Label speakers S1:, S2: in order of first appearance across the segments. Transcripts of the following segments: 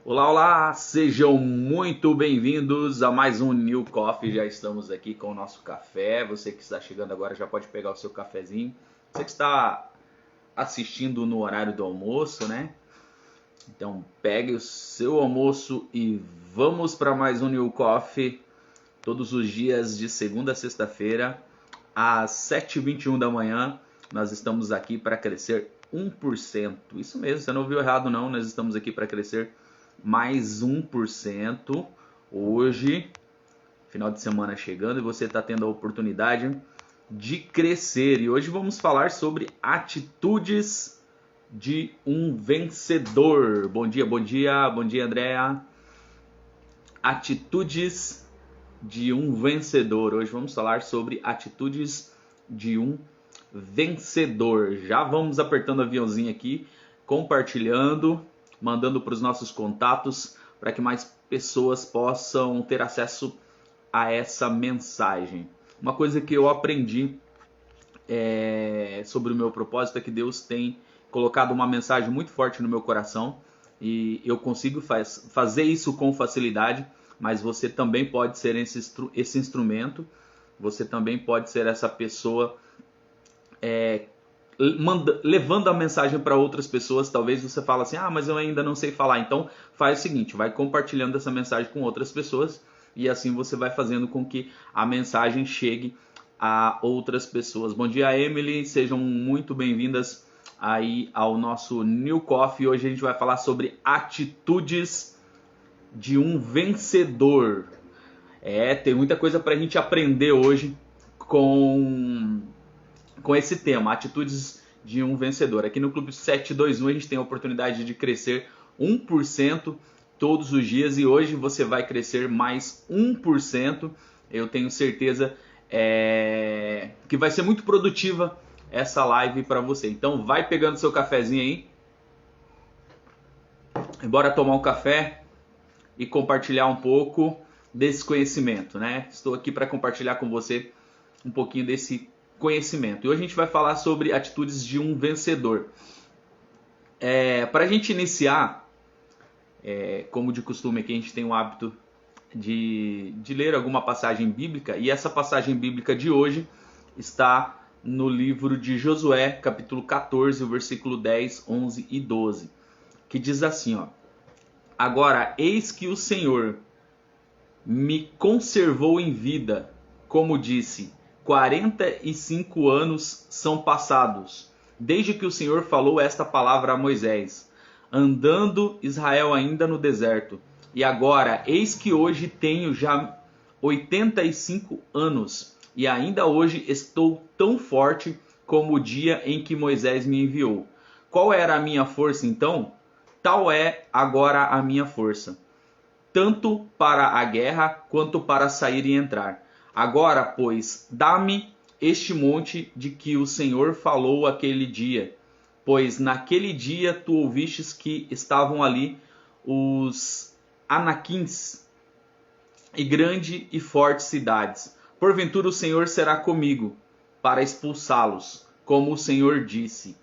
S1: Olá, olá! Sejam muito bem-vindos a mais um New Coffee. Já estamos aqui com o nosso café. Você que está chegando agora já pode pegar o seu cafezinho. Você que está assistindo no horário do almoço, né? Então pegue o seu almoço e vamos para mais um New Coffee. Todos os dias de segunda a sexta-feira, às 7h21 da manhã, nós estamos aqui para crescer 1%. Isso mesmo, você não ouviu errado não. Nós estamos aqui para crescer mais 1% hoje, final de semana chegando, e você está tendo a oportunidade de crescer. E hoje vamos falar sobre atitudes de um vencedor. Bom dia, Andréa. Atitudes de um vencedor. Hoje vamos falar sobre atitudes de um vencedor. Já vamos apertando o aviãozinho aqui, compartilhando, mandando para os nossos contatos, para que mais pessoas possam ter acesso a essa mensagem. Uma coisa que eu aprendi sobre o meu propósito é que Deus tem colocado uma mensagem muito forte no meu coração e eu consigo fazer isso com facilidade, mas você também pode ser esse instrumento, você também pode ser essa pessoa levando a mensagem para outras pessoas. Talvez você fale assim, mas eu ainda não sei falar. Então faz o seguinte, vai compartilhando essa mensagem com outras pessoas e assim você vai fazendo com que a mensagem chegue a outras pessoas. Bom dia, Emily, sejam muito bem-vindas aí ao nosso New Coffee. Hoje a gente vai falar sobre atitudes de um vencedor. Tem muita coisa para a gente aprender hoje com esse tema, atitudes de um vencedor. Aqui no Clube 721 a gente tem a oportunidade de crescer 1% todos os dias e hoje você vai crescer mais 1%. Eu tenho certeza que vai ser muito produtiva essa live para você. Então vai pegando seu cafezinho aí, bora tomar um café e compartilhar um pouco desse conhecimento, né? Estou aqui para compartilhar com você um pouquinho desse conhecimento. E hoje a gente vai falar sobre atitudes de um vencedor. Para a gente iniciar, como de costume aqui, a gente tem o hábito de ler alguma passagem bíblica, e essa passagem bíblica de hoje está no livro de Josué, capítulo 14, o versículo 10, 11 e 12, que diz assim, agora eis que o Senhor me conservou em vida, como disse, 45 anos são passados, desde que o Senhor falou esta palavra a Moisés, andando Israel ainda no deserto. E agora, eis que hoje tenho já 85 anos, e ainda hoje estou tão forte como o dia em que Moisés me enviou. Qual era a minha força então? Tal é agora a minha força, tanto para a guerra quanto para sair e entrar. Agora, pois, dá-me este monte de que o Senhor falou aquele dia, pois naquele dia tu ouvistes que estavam ali os Anaquins e grande e fortes cidades. Porventura o Senhor será comigo para expulsá-los, como o Senhor disse.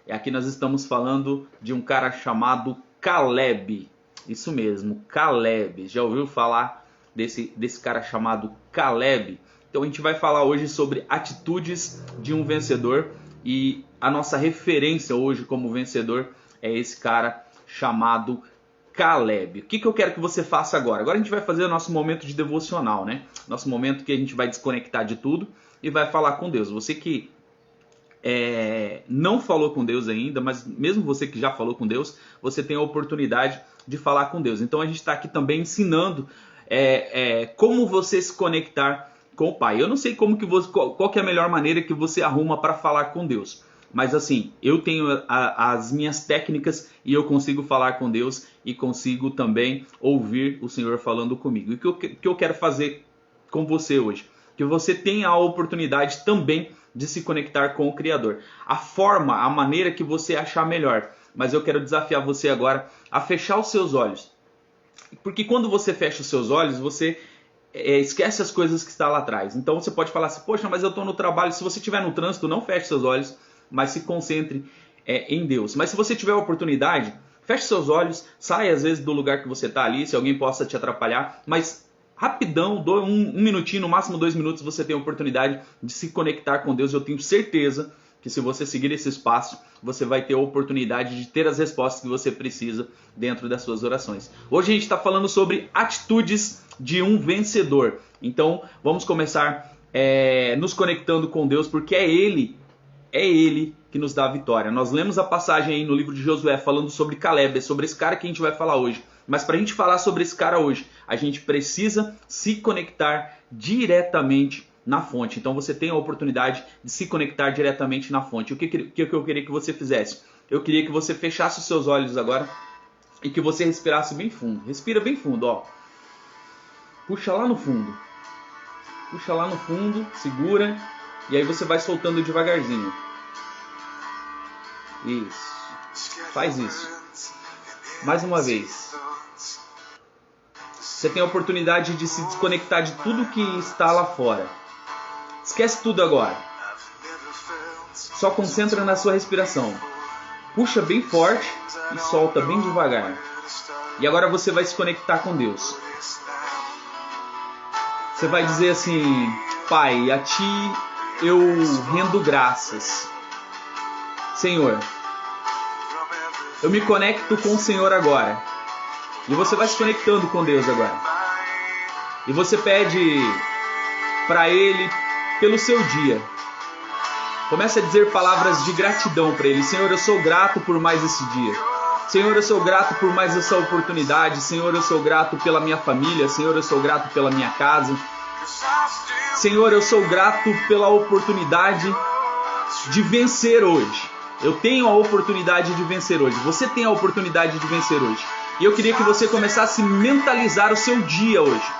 S1: E aqui nós estamos falando de um cara chamado Caleb. Isso mesmo, Caleb. Já ouviu falar desse cara chamado Caleb? Então a gente vai falar hoje sobre atitudes de um vencedor, e a nossa referência hoje como vencedor é esse cara chamado Caleb. O que eu quero que você faça agora? Agora a gente vai fazer o nosso momento de devocional, né? Nosso momento que a gente vai desconectar de tudo e vai falar com Deus. Você que não falou com Deus ainda, mas mesmo você que já falou com Deus, você tem a oportunidade de falar com Deus. Então a gente está aqui também ensinando como você se conectar com o Pai. Eu não sei qual que é a melhor maneira que você arruma para falar com Deus, mas assim, eu tenho as minhas técnicas e eu consigo falar com Deus e consigo também ouvir o Senhor falando comigo. E o que eu quero fazer com você hoje? Que você tenha a oportunidade também de se conectar com o Criador. A maneira que você achar melhor. Mas eu quero desafiar você agora a fechar os seus olhos. Porque quando você fecha os seus olhos, você esquece as coisas que estão lá atrás. Então você pode falar assim, poxa, mas eu estou no trabalho. Se você estiver no trânsito, não feche seus olhos, mas se concentre em Deus. Mas se você tiver a oportunidade, Feche seus olhos, sai às vezes do lugar que você está ali, se alguém possa te atrapalhar, mas rapidão, um minutinho, no máximo 2 minutos, você tem a oportunidade de se conectar com Deus. Eu tenho certeza que se você seguir esse espaço, você vai ter a oportunidade de ter as respostas que você precisa dentro das suas orações. Hoje a gente está falando sobre atitudes de um vencedor. Então vamos começar nos conectando com Deus, porque é Ele que nos dá a vitória. Nós lemos a passagem aí no livro de Josué falando sobre Caleb, é sobre esse cara que a gente vai falar hoje. Mas para a gente falar sobre esse cara hoje, a gente precisa se conectar diretamente na fonte. Então você tem a oportunidade de se conectar diretamente na fonte. O que eu queria que você fizesse? Eu queria que você fechasse os seus olhos agora e que você respirasse bem fundo. Respira bem fundo, ó. Puxa lá no fundo. Puxa lá no fundo, segura. E aí você vai soltando devagarzinho. Isso. Faz isso. Mais uma vez. Você tem a oportunidade de se desconectar de tudo que está lá fora. Esquece tudo agora. Só concentra na sua respiração. Puxa bem forte e solta bem devagar. E agora você vai se conectar com Deus. Você vai dizer assim: Pai, a Ti eu rendo graças. Senhor, eu me conecto com o Senhor agora. E você vai se conectando com Deus agora. E você pede para Ele pelo seu dia. Comece a dizer palavras de gratidão para Ele. Senhor, eu sou grato por mais esse dia. Senhor, eu sou grato por mais essa oportunidade. Senhor, eu sou grato pela minha família. Senhor, eu sou grato pela minha casa. Senhor, eu sou grato pela oportunidade de vencer hoje. Eu tenho a oportunidade de vencer hoje. Você tem a oportunidade de vencer hoje. E eu queria que você começasse a mentalizar o seu dia hoje.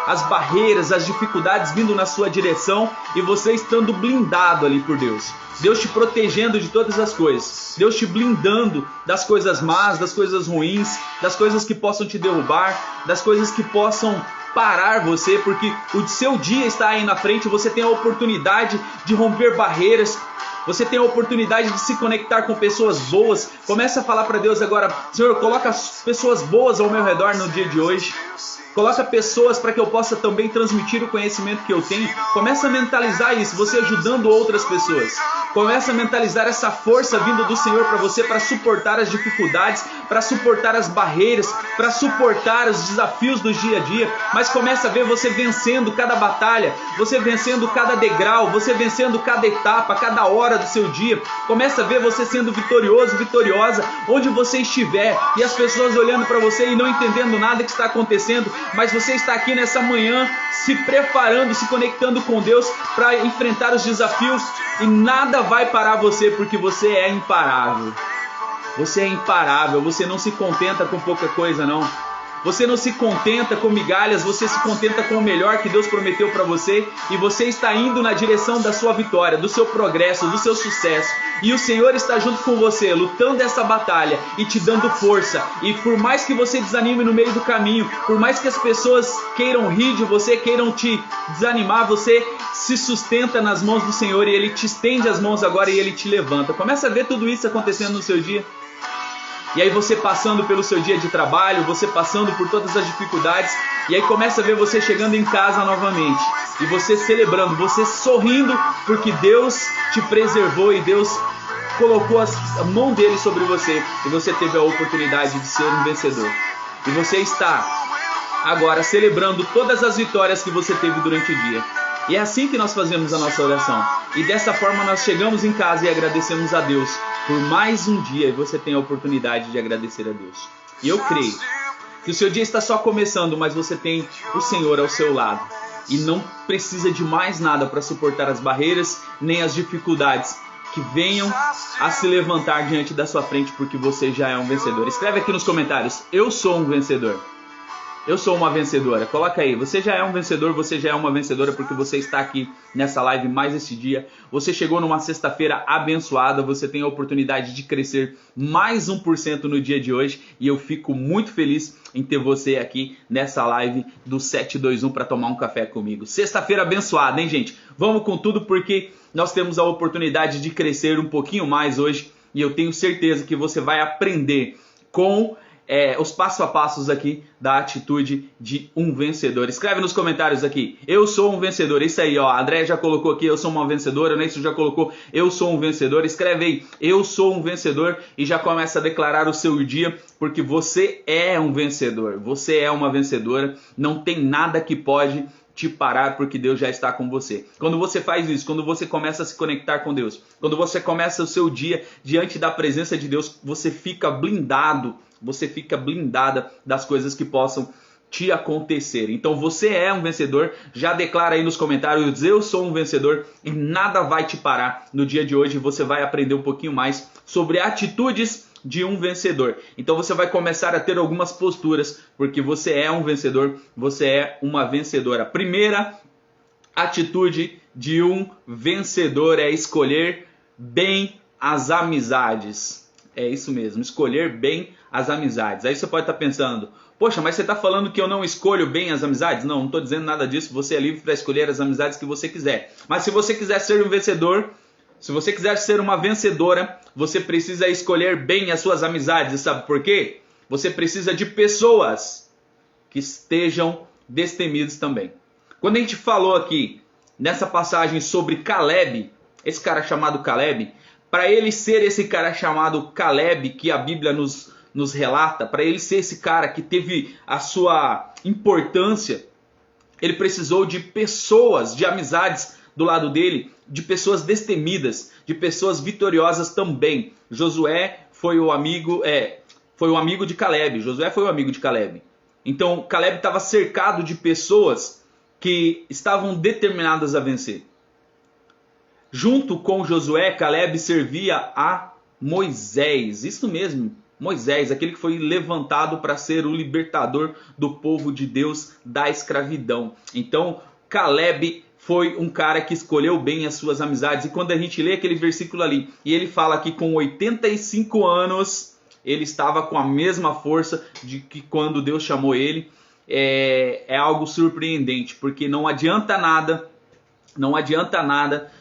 S1: As barreiras, as dificuldades vindo na sua direção e você estando blindado ali por Deus. Deus te protegendo de todas as coisas. Deus te blindando das coisas más, das coisas ruins, das coisas que possam te derrubar, das coisas que possam parar você, porque o seu dia está aí na frente. Você tem a oportunidade de romper barreiras. Você tem a oportunidade de se conectar com pessoas boas. Começa a falar para Deus agora: Senhor, coloca pessoas boas ao meu redor no dia de hoje. Coloca pessoas para que eu possa também transmitir o conhecimento que eu tenho. Começa a mentalizar isso, você ajudando outras pessoas. Começa a mentalizar essa força vindo do Senhor para você, para suportar as dificuldades, para suportar as barreiras, para suportar os desafios do dia a dia. Mas começa a ver você vencendo cada batalha, você vencendo cada degrau, você vencendo cada etapa, cada hora do seu dia. Começa a ver você sendo vitorioso, vitoriosa, onde você estiver. E as pessoas olhando para você e não entendendo nada que está acontecendo. Mas você está aqui nessa manhã se preparando, se conectando com Deus para enfrentar os desafios. E nada vai parar você, porque você é imparável. Você é imparável, você não se contenta com pouca coisa, não. Você não se contenta com migalhas, você se contenta com o melhor que Deus prometeu para você. E você está indo na direção da sua vitória, do seu progresso, do seu sucesso. E o Senhor está junto com você, lutando essa batalha e te dando força. E por mais que você desanime no meio do caminho, por mais que as pessoas queiram rir de você, queiram te desanimar, você se sustenta nas mãos do Senhor e Ele te estende as mãos agora e Ele te levanta. Começa a ver tudo isso acontecendo no seu dia. E aí você passando pelo seu dia de trabalho, você passando por todas as dificuldades, e aí começa a ver você chegando em casa novamente, e você celebrando, você sorrindo, porque Deus te preservou e Deus colocou a mão dele sobre você, e você teve a oportunidade de ser um vencedor. E você está agora celebrando todas as vitórias que você teve durante o dia. E é assim que nós fazemos a nossa oração. E dessa forma nós chegamos em casa e agradecemos a Deus por mais um dia. E você tem a oportunidade de agradecer a Deus. E eu creio que o seu dia está só começando, mas você tem o Senhor ao seu lado. E não precisa de mais nada para suportar as barreiras, nem as dificuldades que venham a se levantar diante da sua frente, porque você já é um vencedor. Escreve aqui nos comentários: eu sou um vencedor. Eu sou uma vencedora. Coloca aí, você já é um vencedor, você já é uma vencedora, porque você está aqui nessa live mais esse dia. Você chegou numa sexta-feira abençoada, você tem a oportunidade de crescer mais 1% no dia de hoje. E eu fico muito feliz em ter você aqui nessa live do 721 para tomar um café comigo. Sexta-feira abençoada, hein, gente? Vamos com tudo, porque nós temos a oportunidade de crescer um pouquinho mais hoje. E eu tenho certeza que você vai aprender com os passo a passos aqui da atitude de um vencedor. Escreve nos comentários aqui, eu sou um vencedor. Isso aí, ó, a André já colocou aqui, eu sou uma vencedora, o Neilson já colocou, eu sou um vencedor. Escreve aí, eu sou um vencedor, e já começa a declarar o seu dia, porque você é um vencedor, você é uma vencedora, não tem nada que pode te parar, porque Deus já está com você. Quando você faz isso, quando você começa a se conectar com Deus, quando você começa o seu dia diante da presença de Deus, você fica blindado, você fica blindada das coisas que possam te acontecer. Então você é um vencedor, já declara aí nos comentários, eu sou um vencedor, e nada vai te parar. No dia de hoje você vai aprender um pouquinho mais sobre atitudes de um vencedor. Então você vai começar a ter algumas posturas, porque você é um vencedor, você é uma vencedora. Primeira atitude de um vencedor é escolher bem as amizades. É isso mesmo, escolher bem as amizades. Aí você pode estar pensando, poxa, mas você está falando que eu não escolho bem as amizades? Não estou dizendo nada disso, você é livre para escolher as amizades que você quiser. Mas se você quiser ser um vencedor, se você quiser ser uma vencedora, você precisa escolher bem as suas amizades. E sabe por quê? Você precisa de pessoas que estejam destemidas também. Quando a gente falou aqui nessa passagem sobre Caleb, esse cara chamado Caleb, para ele ser esse cara chamado Caleb, que a Bíblia nos relata, para ele ser esse cara que teve a sua importância, ele precisou de pessoas, de amizades do lado dele, de pessoas destemidas, de pessoas vitoriosas também. Josué foi o amigo de Caleb. Josué foi o amigo de Caleb. Então Caleb estava cercado de pessoas que estavam determinadas a vencer. Junto com Josué, Caleb servia a Moisés. Isso mesmo, Moisés, aquele que foi levantado para ser o libertador do povo de Deus da escravidão. Então Caleb foi um cara que escolheu bem as suas amizades. E quando a gente lê aquele versículo ali, e ele fala que com 85 anos, ele estava com a mesma força de que quando Deus chamou ele, é algo surpreendente, porque não adianta nada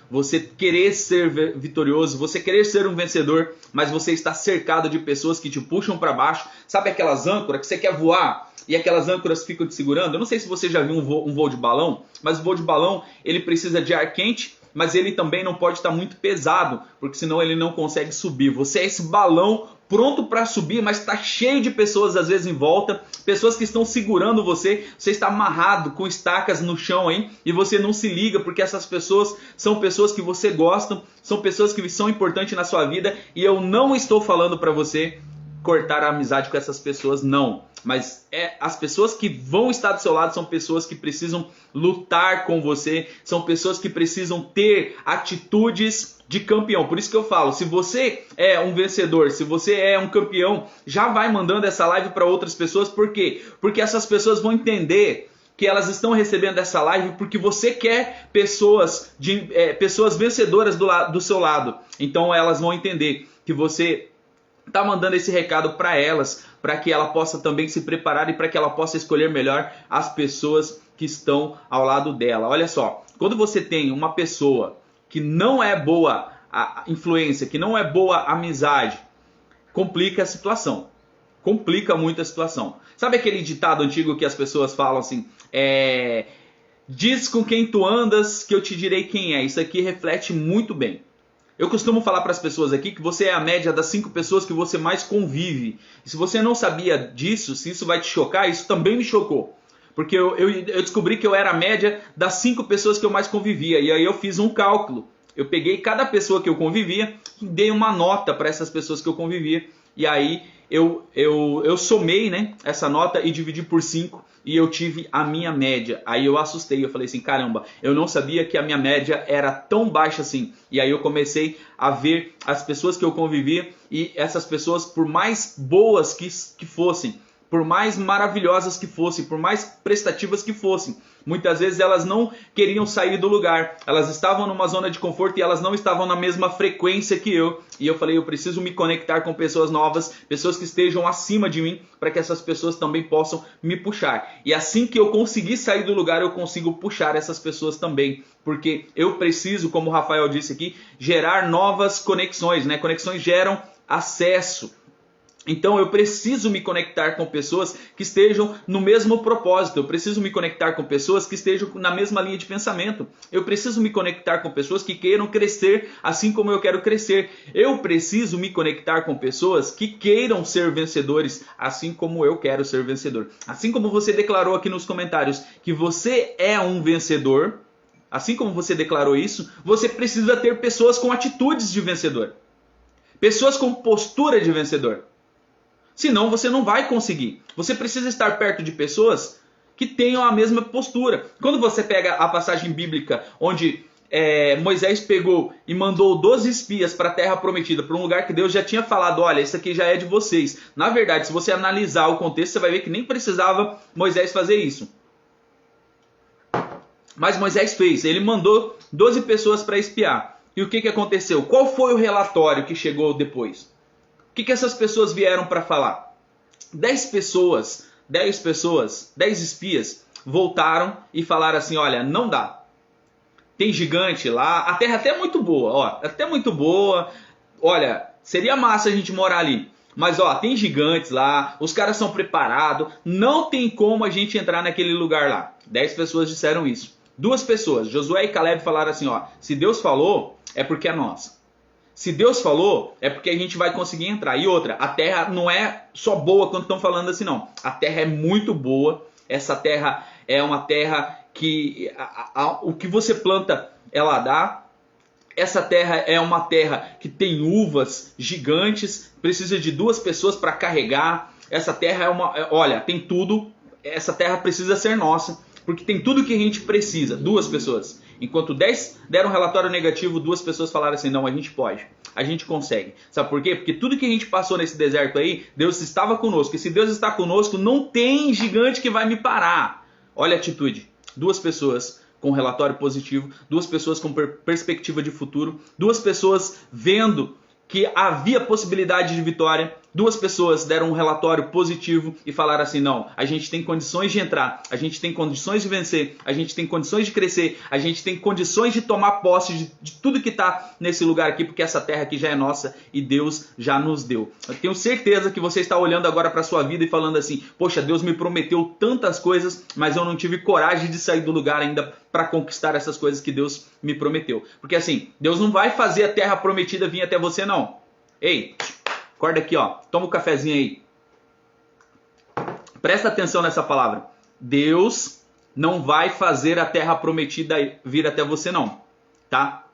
S1: você querer ser vitorioso, você querer ser um vencedor, mas você está cercado de pessoas que te puxam para baixo. Sabe aquelas âncoras que você quer voar e aquelas âncoras ficam te segurando? Eu não sei se você já viu um voo de balão, mas o voo de balão ele precisa de ar quente, mas ele também não pode estar muito pesado, porque senão ele não consegue subir. Você é esse balão pronto para subir, mas está cheio de pessoas às vezes em volta, pessoas que estão segurando você, você está amarrado com estacas no chão aí, e você não se liga, porque essas pessoas são pessoas que você gosta, são pessoas que são importantes na sua vida, e eu não estou falando para você cortar a amizade com essas pessoas, não. Mas as pessoas que vão estar do seu lado são pessoas que precisam lutar com você, são pessoas que precisam ter atitudes de campeão. Por isso que eu falo, se você é um vencedor, se você é um campeão, já vai mandando essa live para outras pessoas. Por quê? Porque essas pessoas vão entender que elas estão recebendo essa live porque você quer pessoas vencedoras do seu lado. Então elas vão entender que você está mandando esse recado para elas, para que ela possa também se preparar e para que ela possa escolher melhor as pessoas que estão ao lado dela. Olha só, quando você tem uma pessoa que não é boa a influência, que não é boa amizade, complica a situação. Complica muito a situação. Sabe aquele ditado antigo que as pessoas falam assim, diz com quem tu andas que eu te direi quem é. Isso aqui reflete muito bem. Eu costumo falar para as pessoas aqui que você é a média das 5 pessoas que você mais convive. E se você não sabia disso, se isso vai te chocar, isso também me chocou. Porque eu descobri que eu era a média das 5 pessoas que eu mais convivia. E aí eu fiz um cálculo. Eu peguei cada pessoa que eu convivia e dei uma nota para essas pessoas que eu convivia. E aí eu somei, né, essa nota e dividi por 5. E eu tive a minha média. Aí eu assustei, eu falei assim, caramba, eu não sabia que a minha média era tão baixa assim. E aí eu comecei a ver as pessoas que eu convivia e essas pessoas, por mais boas que fossem, por mais maravilhosas que fossem, por mais prestativas que fossem, muitas vezes elas não queriam sair do lugar. Elas estavam numa zona de conforto e elas não estavam na mesma frequência que eu. E eu falei, eu preciso me conectar com pessoas novas, pessoas que estejam acima de mim, para que essas pessoas também possam me puxar. E assim que eu conseguir sair do lugar, eu consigo puxar essas pessoas também. Porque eu preciso, como o Rafael disse aqui, gerar novas conexões, né? Conexões geram acesso. Então eu preciso me conectar com pessoas que estejam no mesmo propósito, eu preciso me conectar com pessoas que estejam na mesma linha de pensamento, eu preciso me conectar com pessoas que queiram crescer assim como eu quero crescer, eu preciso me conectar com pessoas que queiram ser vencedores assim como eu quero ser vencedor. Assim como você declarou aqui nos comentários que você é um vencedor, assim como você declarou isso, você precisa ter pessoas com atitudes de vencedor, pessoas com postura de vencedor. Senão você não vai conseguir. Você precisa estar perto de pessoas que tenham a mesma postura. Quando você pega a passagem bíblica onde Moisés pegou e mandou 12 espias para a terra prometida, para um lugar que Deus já tinha falado, olha, isso aqui já é de vocês. Na verdade, se você analisar o contexto, você vai ver que nem precisava Moisés fazer isso. Mas Moisés fez, ele mandou 12 pessoas para espiar. E o que aconteceu? Qual foi o relatório que chegou depois? O que essas pessoas vieram para falar? 10 espias voltaram e falaram assim, olha, não dá. Tem gigante lá, a terra até é muito boa, ó, até muito boa. Olha, seria massa a gente morar ali. Mas ó, tem gigantes lá, os caras são preparados, não tem como a gente entrar naquele lugar lá. 10 pessoas disseram isso. 2 pessoas, Josué e Caleb, falaram assim, ó, se Deus falou, é porque é nossa. Se Deus falou, é porque a gente vai conseguir entrar. E outra, a terra não é só boa quando estão falando assim, não. A terra é muito boa. Essa terra é uma terra que o que você planta, ela dá. Essa terra é uma terra que tem uvas gigantes. Precisa de 2 pessoas para carregar. Essa terra olha, tem tudo. Essa terra precisa ser nossa. Porque tem tudo que a gente precisa. 2 pessoas. Enquanto 10 deram um relatório negativo, 2 pessoas falaram assim, não, a gente pode, a gente consegue. Sabe por quê? Porque tudo que a gente passou nesse deserto aí, Deus estava conosco. E se Deus está conosco, não tem gigante que vai me parar. Olha a atitude. 2 pessoas com relatório positivo, 2 pessoas com perspectiva de futuro, 2 pessoas vendo que havia possibilidade de vitória. 2 pessoas deram um relatório positivo e falaram assim, não, a gente tem condições de entrar, a gente tem condições de vencer, a gente tem condições de crescer, a gente tem condições de tomar posse de tudo que está nesse lugar aqui, porque essa terra aqui já é nossa e Deus já nos deu. Eu tenho certeza que você está olhando agora para a sua vida e falando assim, poxa, Deus me prometeu tantas coisas, mas eu não tive coragem de sair do lugar ainda para conquistar essas coisas que Deus me prometeu. Porque assim, Deus não vai fazer a terra prometida vir até você, não. Ei, acorda aqui, ó. Toma um cafezinho aí. Presta atenção nessa palavra. Deus não vai fazer a terra prometida vir até você, não. Tá?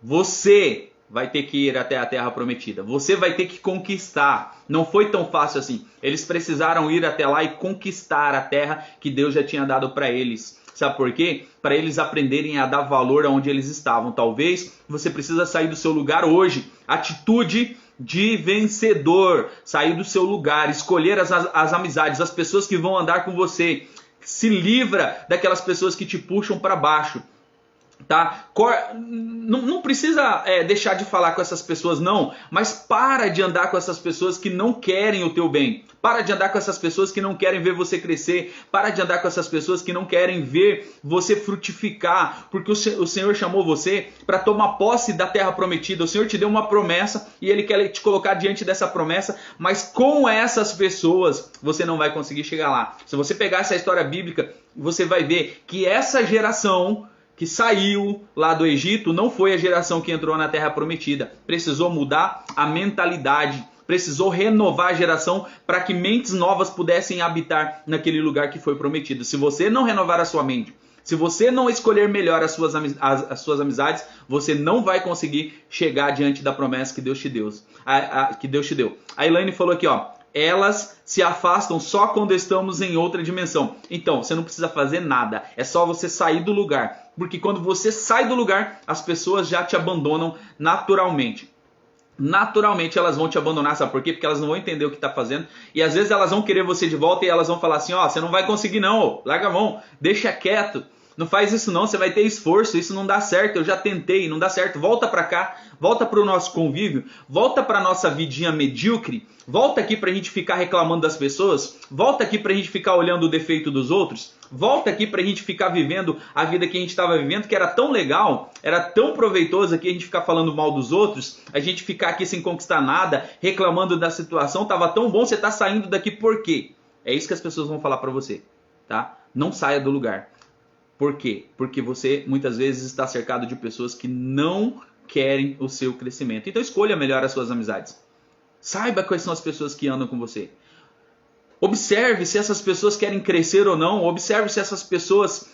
S1: Você vai ter que ir até a terra prometida. Você vai ter que conquistar. Não foi tão fácil assim. Eles precisaram ir até lá e conquistar a terra que Deus já tinha dado para eles. Sabe por quê? Para eles aprenderem a dar valor aonde eles estavam. Talvez você precisa sair do seu lugar hoje. Atitude de vencedor. Sair do seu lugar. Escolher as amizades, as pessoas que vão andar com você. Se livra daquelas pessoas que te puxam para baixo. Tá? Não precisa deixar de falar com essas pessoas, não. Mas para de andar com essas pessoas que não querem o teu bem. Para de andar com essas pessoas que não querem ver você crescer. Para de andar com essas pessoas que não querem ver você frutificar. Porque o Senhor chamou você para tomar posse da terra prometida. O Senhor te deu uma promessa e Ele quer te colocar diante dessa promessa. Mas com essas pessoas você não vai conseguir chegar lá. Se você pegar essa história bíblica, você vai ver que essa geração que saiu lá do Egito não foi a geração que entrou na Terra Prometida. Precisou mudar a mentalidade, precisou renovar a geração para que mentes novas pudessem habitar naquele lugar que foi prometido. Se você não renovar a sua mente, se você não escolher melhor as suas amizades, você não vai conseguir chegar diante da promessa que Deus te deu. A Elaine falou aqui, ó, elas se afastam só quando estamos em outra dimensão. Então, você não precisa fazer nada. É só você sair do lugar. Porque quando você sai do lugar, as pessoas já te abandonam naturalmente. Naturalmente elas vão te abandonar, sabe por quê? Porque elas não vão entender o que está fazendo. E às vezes elas vão querer você de volta e elas vão falar assim, ó, você não vai conseguir não, larga a mão, deixa quieto. Não faz isso não, você vai ter esforço, isso não dá certo, eu já tentei, não dá certo. Volta pra cá, volta pro nosso convívio, volta pra nossa vidinha medíocre, volta aqui pra gente ficar reclamando das pessoas, volta aqui pra gente ficar olhando o defeito dos outros, volta aqui pra gente ficar vivendo a vida que a gente estava vivendo, que era tão legal, era tão proveitoso aqui a gente ficar falando mal dos outros, a gente ficar aqui sem conquistar nada, reclamando da situação, tava tão bom, você tá saindo daqui por quê? É isso que as pessoas vão falar pra você, tá? Não saia do lugar. Por quê? Porque você muitas vezes está cercado de pessoas que não querem o seu crescimento. Então escolha melhor as suas amizades. Saiba quais são as pessoas que andam com você. Observe se essas pessoas querem crescer ou não. Observe se essas pessoas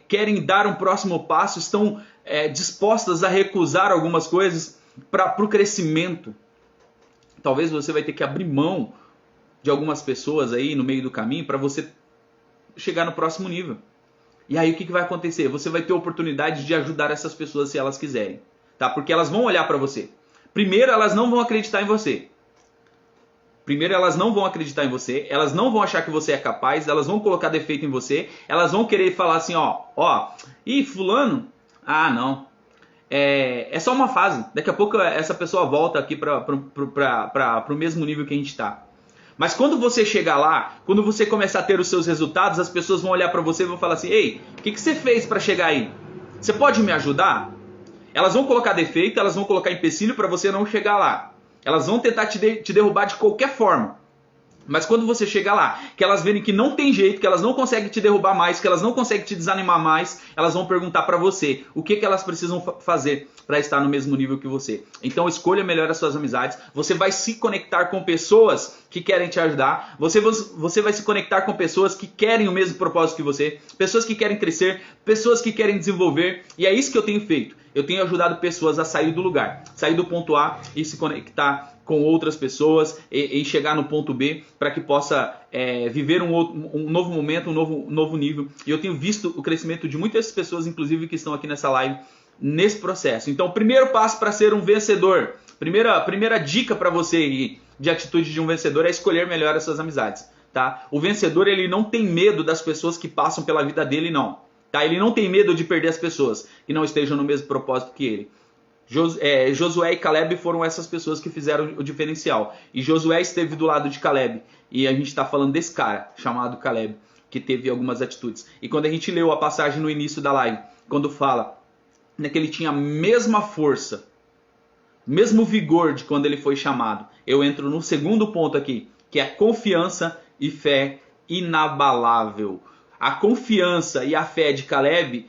S1: querem dar um próximo passo, estão dispostas a recusar algumas coisas para o crescimento. Talvez você vai ter que abrir mão de algumas pessoas aí no meio do caminho para você chegar no próximo nível. E aí o que vai acontecer? Você vai ter a oportunidade de ajudar essas pessoas se elas quiserem, tá? Porque elas vão olhar para você. Primeiro, elas não vão acreditar em você. Elas não vão achar que você é capaz, elas vão colocar defeito em você, elas vão querer falar assim, ih, fulano, não, é só uma fase, daqui a pouco essa pessoa volta aqui para o mesmo nível que a gente está. Mas quando você chegar lá, quando você começar a ter os seus resultados, as pessoas vão olhar para você e vão falar assim, ei, o que você fez para chegar aí? Você pode me ajudar? Elas vão colocar defeito, elas vão colocar empecilho para você não chegar lá. Elas vão tentar te derrubar de qualquer forma. Mas quando você chegar lá, que elas verem que não tem jeito, que elas não conseguem te derrubar mais, que elas não conseguem te desanimar mais, elas vão perguntar para você o que elas precisam fazer para estar no mesmo nível que você. Então escolha melhor as suas amizades, você vai se conectar com pessoas que querem te ajudar, você vai se conectar com pessoas que querem o mesmo propósito que você, pessoas que querem crescer, pessoas que querem desenvolver, e é isso que eu tenho feito. Eu tenho ajudado pessoas a sair do lugar, sair do ponto A e se conectar com outras pessoas e chegar no ponto B para que possa viver um novo momento, um novo nível. E eu tenho visto o crescimento de muitas pessoas, inclusive que estão aqui nessa live, nesse processo. Então, o primeiro passo para ser um vencedor, primeira dica para você de atitude de um vencedor é escolher melhor as suas amizades. Tá? O vencedor ele não tem medo das pessoas que passam pela vida dele, não. Tá? Ele não tem medo de perder as pessoas que não estejam no mesmo propósito que ele. Josué e Caleb foram essas pessoas que fizeram o diferencial. E Josué esteve do lado de Caleb. E a gente está falando desse cara, chamado Caleb, que teve algumas atitudes. E quando a gente leu a passagem no início da live, quando fala que ele tinha a mesma força, mesmo vigor de quando ele foi chamado, eu entro no segundo ponto aqui, que é confiança e fé inabalável. A confiança e a fé de Caleb,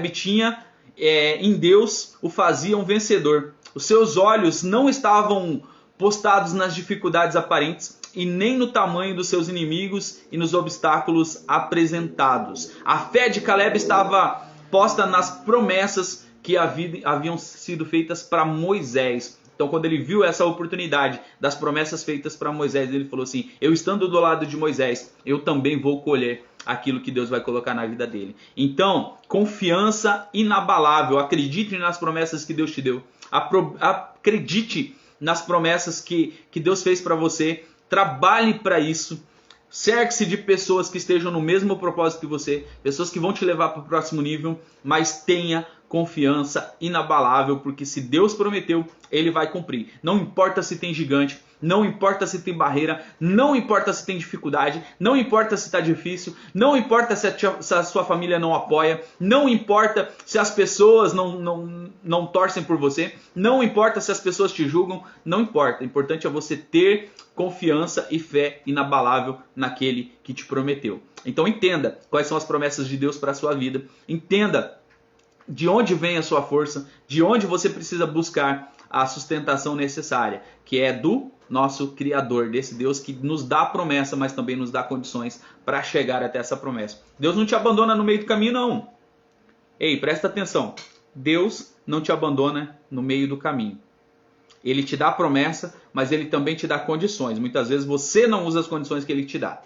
S1: tinha em Deus o fazia um vencedor. Os seus olhos não estavam postados nas dificuldades aparentes e nem no tamanho dos seus inimigos e nos obstáculos apresentados. A fé de Caleb estava posta nas promessas que haviam sido feitas para Moisés. Então, quando ele viu essa oportunidade das promessas feitas para Moisés, ele falou assim, eu estando do lado de Moisés, eu também vou colher aquilo que Deus vai colocar na vida dele. Então, confiança inabalável. Acredite nas promessas que Deus te deu. Acredite nas promessas que Deus fez para você. Trabalhe para isso. Cerque-se de pessoas que estejam no mesmo propósito que você. Pessoas que vão te levar para o próximo nível. Mas tenha confiança inabalável, porque se Deus prometeu, Ele vai cumprir. Não importa se tem gigante, não importa se tem barreira, não importa se tem dificuldade, não importa se está difícil, não importa se a sua família não apoia, não importa se as pessoas não torcem por você, não importa se as pessoas te julgam, não importa. O importante é você ter confiança e fé inabalável naquele que te prometeu. Então entenda quais são as promessas de Deus para a sua vida, entenda de onde vem a sua força, de onde você precisa buscar a sustentação necessária, que é do nosso Criador, desse Deus que nos dá a promessa, mas também nos dá condições para chegar até essa promessa. Deus não te abandona no meio do caminho, não. Ei, presta atenção. Deus não te abandona no meio do caminho. Ele te dá a promessa, mas Ele também te dá condições. Muitas vezes você não usa as condições que Ele te dá.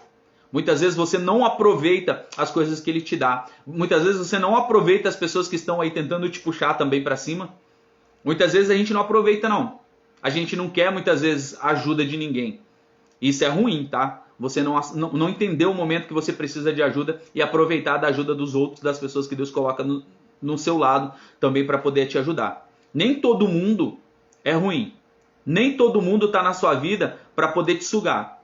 S1: Muitas vezes você não aproveita as coisas que Ele te dá. Muitas vezes você não aproveita as pessoas que estão aí tentando te puxar também para cima. Muitas vezes a gente não aproveita, não. A gente não quer muitas vezes a ajuda de ninguém. Isso é ruim, tá? Você não entendeu o momento que você precisa de ajuda e aproveitar da ajuda dos outros, das pessoas que Deus coloca no seu lado também para poder te ajudar. Nem todo mundo é ruim. Nem todo mundo está na sua vida para poder te sugar.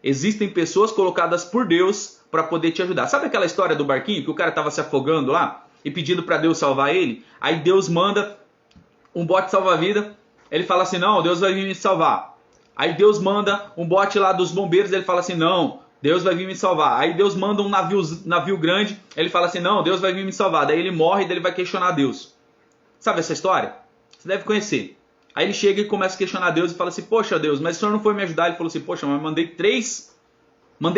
S1: Existem pessoas colocadas por Deus para poder te ajudar. Sabe aquela história do barquinho que o cara estava se afogando lá e pedindo para Deus salvar ele? Aí Deus manda um bote salva-vida. Ele fala assim, não, Deus vai vir me salvar. Aí Deus manda um bote lá dos bombeiros, ele fala assim, não, Deus vai vir me salvar. Aí Deus manda um navio grande, ele fala assim, não, Deus vai vir me salvar. Daí ele morre e daí ele vai questionar Deus. Sabe essa história? Você deve conhecer. Aí ele chega e começa a questionar Deus e fala assim, poxa Deus, mas o Senhor não foi me ajudar? Ele falou assim, poxa, mas mandei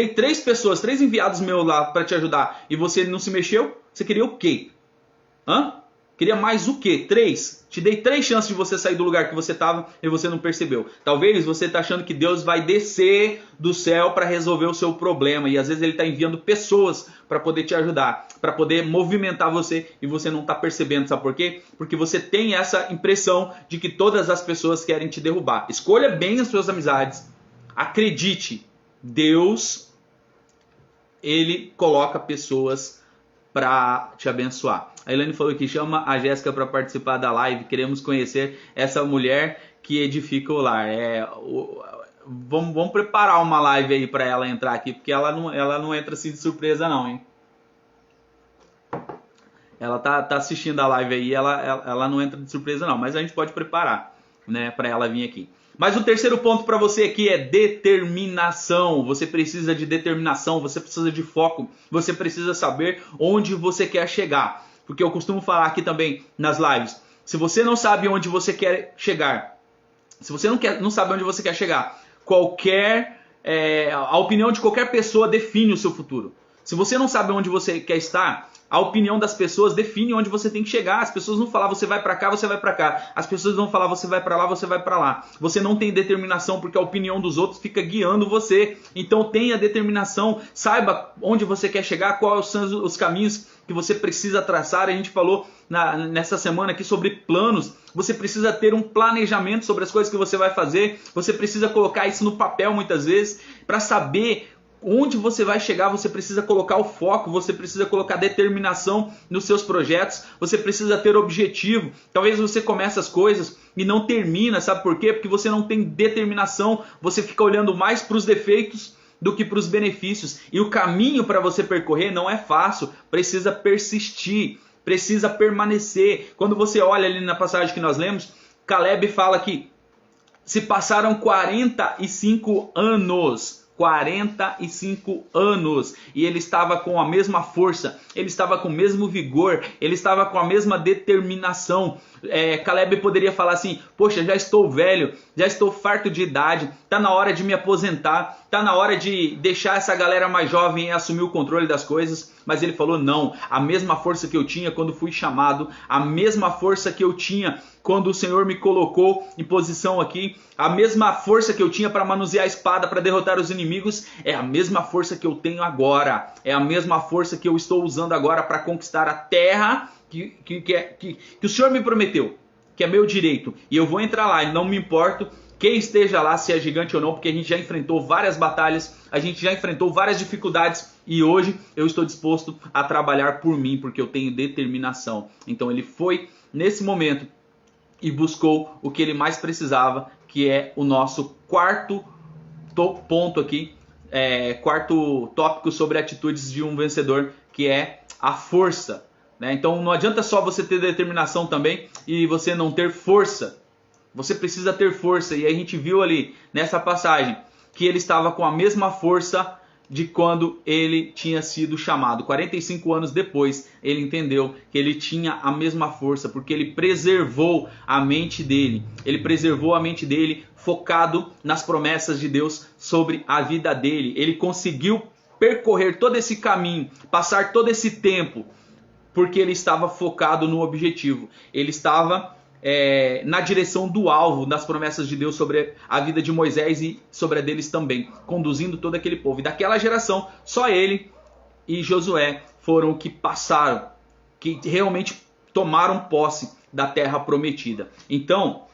S1: três pessoas, 3 enviados meus lá para te ajudar e você não se mexeu? Você queria o quê? Queria mais o quê? 3? Te dei 3 chances de você sair do lugar que você estava e você não percebeu. Talvez você está achando que Deus vai descer do céu para resolver o seu problema. E às vezes Ele está enviando pessoas para poder te ajudar, para poder movimentar você e você não está percebendo. Sabe por quê? Porque você tem essa impressão de que todas as pessoas querem te derrubar. Escolha bem as suas amizades. Acredite, Deus, Ele coloca pessoas para te abençoar. A Elaine falou que chama a Jéssica para participar da live. Queremos conhecer essa mulher que edifica o lar. Vamos preparar uma live aí para ela entrar aqui, porque ela não entra assim de surpresa não, hein? Ela tá assistindo a live aí, ela não entra de surpresa não, mas a gente pode preparar, né, para ela vir aqui. Mas o terceiro ponto para você aqui é determinação. Você precisa de determinação, você precisa de foco, você precisa saber onde você quer chegar. Porque eu costumo falar aqui também nas lives, se você não sabe onde você quer chegar, se você não sabe onde você quer chegar, a opinião de qualquer pessoa define o seu futuro. Se você não sabe onde você quer estar, a opinião das pessoas define onde você tem que chegar. As pessoas vão falar, você vai para cá, você vai para cá. As pessoas vão falar, você vai para lá, você vai para lá. Você não tem determinação porque a opinião dos outros fica guiando você. Então tenha determinação, saiba onde você quer chegar, quais são os caminhos que você precisa traçar. A gente falou nessa semana aqui sobre planos. Você precisa ter um planejamento sobre as coisas que você vai fazer. Você precisa colocar isso no papel muitas vezes para saber onde você vai chegar. Você precisa colocar o foco, você precisa colocar determinação nos seus projetos, você precisa ter objetivo. Talvez você comece as coisas e não termina, sabe por quê? Porque você não tem determinação, você fica olhando mais para os defeitos do que para os benefícios. E o caminho para você percorrer não é fácil, precisa persistir, precisa permanecer. Quando você olha ali na passagem que nós lemos, Caleb fala que se passaram 45 anos. 45 anos e ele estava com a mesma força, ele estava com o mesmo vigor, ele estava com a mesma determinação. Caleb poderia falar assim, poxa, já estou velho, já estou farto de idade, está na hora de me aposentar, está na hora de deixar essa galera mais jovem assumir o controle das coisas. Mas ele falou, não, a mesma força que eu tinha quando fui chamado, a mesma força que eu tinha quando o Senhor me colocou em posição aqui, a mesma força que eu tinha para manusear a espada, para derrotar os inimigos, é a mesma força que eu tenho agora, é a mesma força que eu estou usando agora para conquistar a terra que o Senhor me prometeu, que é meu direito, e eu vou entrar lá e não me importo quem esteja lá, se é gigante ou não, porque a gente já enfrentou várias batalhas, a gente já enfrentou várias dificuldades e hoje eu estou disposto a trabalhar por mim, porque eu tenho determinação. Então ele foi nesse momento e buscou o que ele mais precisava, que é o nosso quarto ponto aqui, quarto tópico sobre atitudes de um vencedor, que é a força. Então não adianta só você ter determinação também e você não ter força. Você precisa ter força. E a gente viu ali nessa passagem que ele estava com a mesma força de quando ele tinha sido chamado. 45 anos depois ele entendeu que ele tinha a mesma força, porque ele preservou a mente dele. Ele preservou a mente dele focado nas promessas de Deus sobre a vida dele. Ele conseguiu percorrer todo esse caminho, passar todo esse tempo, porque ele estava focado no objetivo. Ele estava na direção do alvo das promessas de Deus sobre a vida de Moisés e sobre a deles também, conduzindo todo aquele povo. E daquela geração, só ele e Josué foram que passaram, que realmente tomaram posse da terra prometida. Então,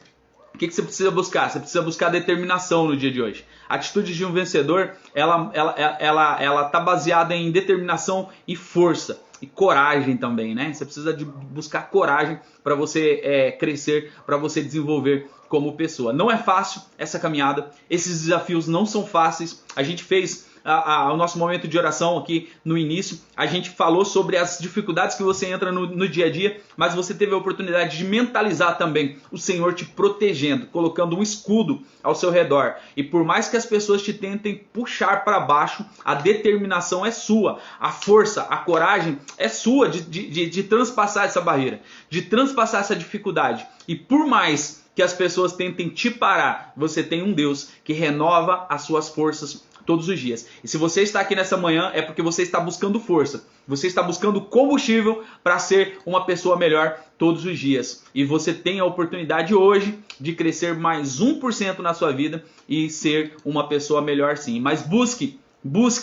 S1: O que você precisa buscar? Você precisa buscar determinação no dia de hoje. A atitude de um vencedor, ela tá baseada em determinação e força. E coragem também, né? Você precisa de buscar coragem para você crescer, para você desenvolver como pessoa. Não é fácil essa caminhada. Esses desafios não são fáceis. A gente fez o nosso momento de oração aqui no início, a gente falou sobre as dificuldades que você entra no dia a dia, mas você teve a oportunidade de mentalizar também o Senhor te protegendo, colocando um escudo ao seu redor. E por mais que as pessoas te tentem puxar para baixo, a determinação é sua, a força, a coragem é sua de transpassar essa barreira, de transpassar essa dificuldade. E por mais que as pessoas tentem te parar, você tem um Deus que renova as suas forças todos os dias. E se você está aqui nessa manhã, é porque você está buscando força. Você está buscando combustível para ser uma pessoa melhor todos os dias. E você tem a oportunidade hoje de crescer mais 1% na sua vida e ser uma pessoa melhor sim. Mas busque